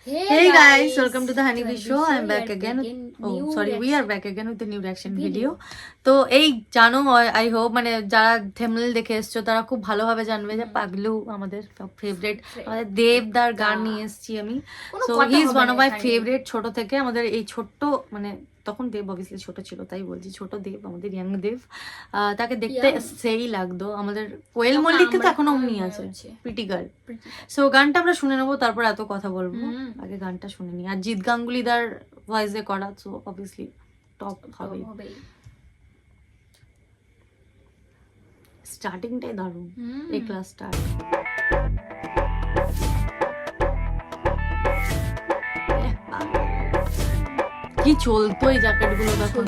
Hey guys, welcome to the Honeybee Show. I'm back again. Oh, sorry, we are back again with a new reaction video. তো এই জানো I hope মানে যারা থেমনেল দেখে এসছো তারা খুব ভালোভাবে জানবে যে পাগলু আমাদের ফেভারিট, আমাদের দেবদার গান নিয়ে এসেছি আমি। So he is one of my favourite ছোট থেকে। আমাদের এই ছোট্ট মানে তখন দেব অবভিয়াসলি ছোট ছিল তাই বলছি, ছোট দেব আমাদের ইয়াং দেব, তাকে দেখতে সেই লাগতো। আমাদের কোয়েল মল্লিককে তো এখনো অমনি আছে, প্রিটি গার্ল। সো গানটা আমরা শুনে নেবো, তারপর এত কথা বলবো। আগে গানটা শুনে নি। আর জিৎ গাঙ্গুলিদার ভয়েসে করা, সো অবভিয়াসলি টপ হবে। স্টার্টিংটাই দারুণ, এই ক্লাস স্টার্ট। কি চলতো এই জ্যাকেট গুলো তখন,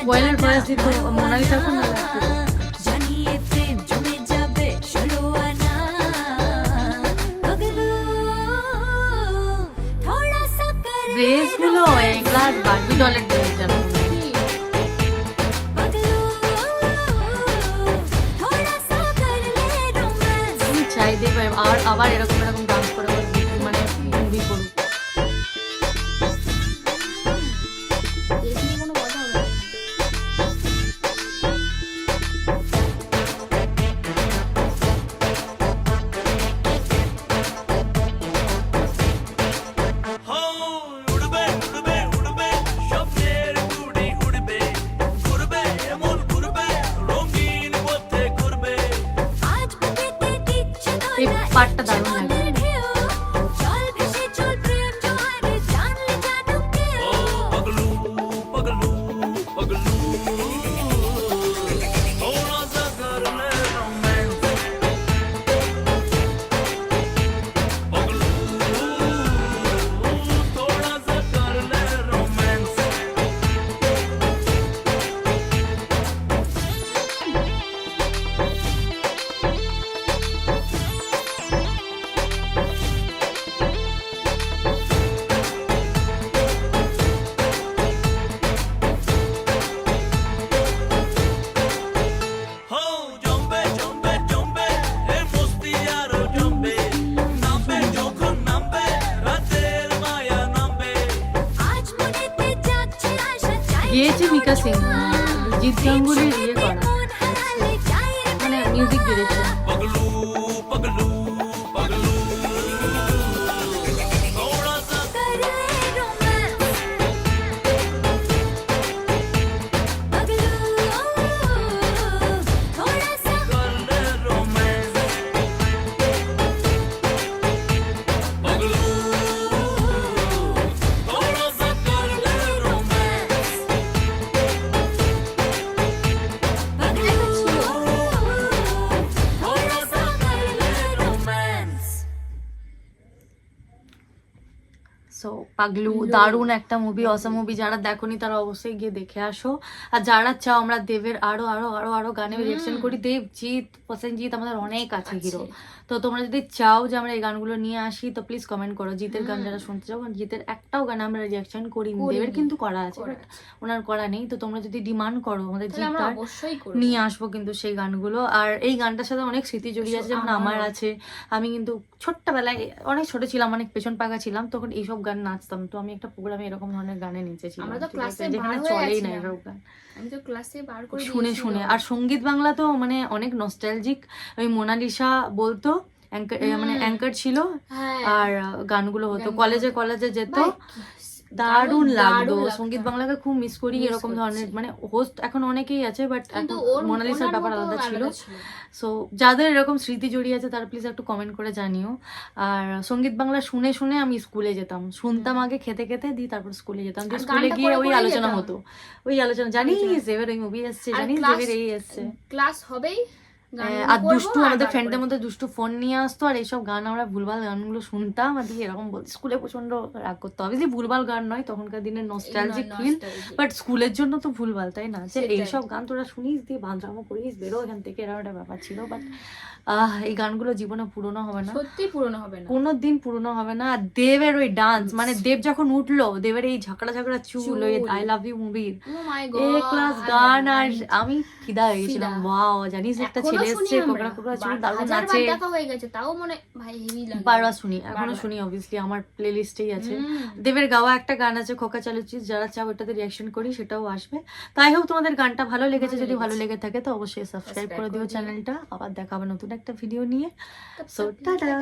কোয়েলের ভয়েস দিত মোনালিসা কোন জানিয়ে প্রেম জমে যাবে চলো আনা থোড়া সা কর ড্রেস গুলো এক গ্লাস বার্বি ডলের ড্রেস জানো চাই দে ভাই। আর আবার এরকম এরকম ডান্স করে মানে মুভি করুক। পাটটা দারুণ লাগে। গিয়েছে মিকা সিং, জিৎ গাঙ্গুলির ইয়ে করা মানে মিউজিক ডিরেক্টর। সো পাগলু দারুণ একটা মুভি, অসাম মুভি। যারা দেখোনি তারা অবশ্যই গিয়ে দেখে আসো। আর যারা চাও আমরা দেবের আরো আরো আরো আরো গানে রিঅ্যাকশন করি, দেব জিৎ প্রসেনজিৎ আমাদের অনেক আছে হিরো। তো তোমরা যদি চাও যে আমরা এই গানগুলো নিয়ে আসি তো প্লিজ কমেন্ট করো। জিতের গান যারা শুনতে চাও, কারণ জিতের একটাও গান আমরা রিঅ্যাকশন করিনি, দেবের কিন্তু করা আছে, ওনার করা নেই। তো তোমরা যদি ডিমান্ড করো আমাদের জিতার নিয়ে আসবো কিন্তু সেই গানগুলো। আর এই গানটার সাথে অনেক স্মৃতি জড়িয়ে আছে, যেমন আমার আছে। আমি কিন্তু ছোট্টবেলায় অনেক ছোট ছিলাম, অনেক পেছন পাকা ছিলাম, তখন এইসব গান নাচতাম। তো আমি একটা প্রোগ্রামে এরকম ধরনের গানে নেচেছিলাম, যেখানে চলেই না এরকম গান। আমি তো ক্লাসে বার করে শুনে শুনে। আর সঙ্গীত বাংলা তো মানে অনেক নস্টালজিক। ওই মোনালিসা বলতো, মানে অ্যাঙ্কার ছিল, আর গানগুলো হতো, কলেজে কলেজে যেত। দারুণ লাগতো। দারুণ সঙ্গীত লাগতো। বাংলাকে খুব মিস করি, Miss এরকম করছি। ধরনের মানে হোস্ট এখন অনেকেই আছে, বাট কিন্তু এখন মোনালিসার ওনার ব্যাপার মতো আলাদা ছিল। আলাদা ছিল। সো যাদের এরকম স্মৃতি জড়িয়ে আছে তারা প্লিজ একটু কমেন্ট করে জানিও। আর সঙ্গীত বাংলা শুনে শুনে আমি স্কুলে যেতাম, শুনতাম আগে খেতে খেতে, দিয়ে তারপর স্কুলে যেতাম, দিয়ে আর স্কুলে গানটা গিয়ে করে ওই করেই আলোচনা যেতাম। হতো, ওই আলোচনা জানিস দেবের ওই মুভি এসছে, আর জানিস ক্লাস দেবের এই এসছে। ক্লাস হবেই, আর দুষ্টু আমাদের ফ্রেন্ডদের মধ্যে দুষ্টু ফোন নিয়ে আসতো, আর এইসব গান আমরা ভুলভাল গানগুলো শুনতাম, আর দিয়ে এরকম বলতে স্কুলে প্রচন্ড রাগ করতো। অবভিয়াসলি ভুলভাল গান নয়, তখনকার দিনের নস্টালজিক ফিল, বাট স্কুলের জন্য তো ভুলভাল, তাই না? যে এইসব গান তোরা শুনিস, দিয়ে বাঁধরামো করিস, বেরো এখান থেকে, এরকম একটা ব্যাপার ছিল। বাট এই গানগুলো জীবনে পুরোনো হবে না, সত্যি পুরনো হবে না, কোনোদিন পুরোনো হবে না। আর দেবের ওই ডান্স, মানে দেব যখন উঠলো, দেবের এই ঝাঁকড়া ঝাঁকড়া চুল, ওই আই লাভ ইউ মুভির এ ক্লাস গান, আর আমি ফিদা হয়ে গেছিলাম। ওয়াও, জানিস একটা ছেলে এসছে, কোকড়া কোকড়া চুল, দারুণ নাচে। দেখা হয়ে গেছে, তাও মনে ভাই হেভি লাগে, বারবার শুনি, এখনো শুনি, অবভিয়াসলি আমার প্লে লিস্টেই আছে। দেবের গাওয়া একটা গান আছে খোকা চালুচিস, যারা চাও ওটাতে রিয়াকশন করি, সেটাও আসবে। তাই হোক তোমাদের গানটা ভালো লেগেছে, যদি ভালো লেগে থাকে তো অবশ্যই সাবস্ক্রাইব করে দিও চ্যানেলটা। আবার দেখা হবে নতুন একটা ভিডিও নিয়ে। So tata.